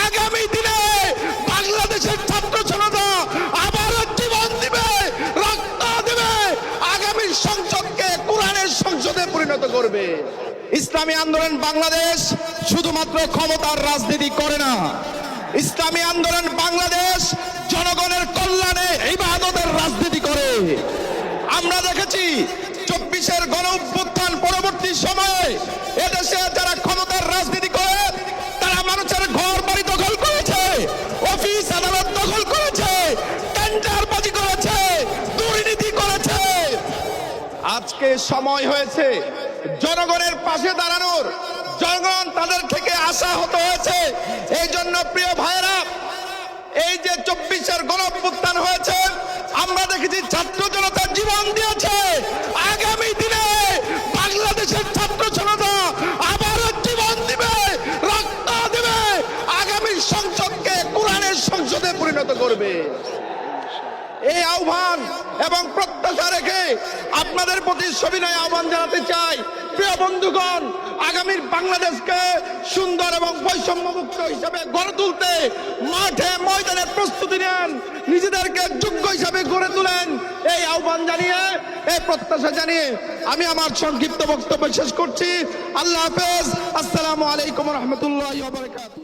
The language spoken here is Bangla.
আগামী দিনে বাংলাদেশের ছাত্র জনতা আবারও জীবন দিবে, রক্ত দেবে, আগামী সংসদকে কোরআনের সংসদে পরিণত করবে। ইসলামী আন্দোলন বাংলাদেশ শুধুমাত্র ক্ষমতার রাজনীতি করে না, ইসলামী আন্দোলন বাংলাদেশ জনগণের কল্যাণে ইবাদতের রাজনীতি করে। আমরা দেখেছি 24-এর গণ অভ্যুত্থান পরবর্তী সময়ে এদেশে যারা ক্ষমতার রাজনীতি করে তারা মানুষের ঘর বাড়ি দখল করেছে, অফিস আদালত দখল করেছে, টেন্ডারবাজি করেছে, দুর্নীতি করেছে। আজকে সময় হয়েছে জনগণের পাশে দাঁড়ানোর, জনগণ তাদের থেকে আশাহত হয়েছে। এই জন্য প্রিয় ভাইয়েরা, এই যে 24-এর গণ অভ্যুত্থান হয়েছে, আমরা দেখেছি ছাত্র জনতা জীবন দিয়েছে। আগামী দিনে বাংলাদেশের ছাত্র জনতা আবারও জীবন দিবে, রক্ত দেবে, আগামী সংসদকে কোরআনের সংসদে পরিণত করবে। এই আহ্বান এবং প্রত্যাশা রেখে আপনাদের প্রতি সবিনয় আহ্বান জানাতে চাই, প্রিয় বন্ধুগণ, আগামীর বাংলাদেশকে সুন্দর এবং বৈষম্যমুক্ত হিসাবে গড়ে তুলতে মাঠে ময়দানে প্রস্তুতি নেন, নিজেদেরকে যোগ্য হিসাবে গড়ে তুলেন। এই আহ্বান জানিয়ে, এই প্রত্যাশা জানিয়ে আমি আমার সংক্ষিপ্ত বক্তব্য শেষ করছি। আল্লাহ হাফেজ। আসসালামু আলাইকুম ওয়া রাহমাতুল্লাহি ওয়া বারাকাতুহু।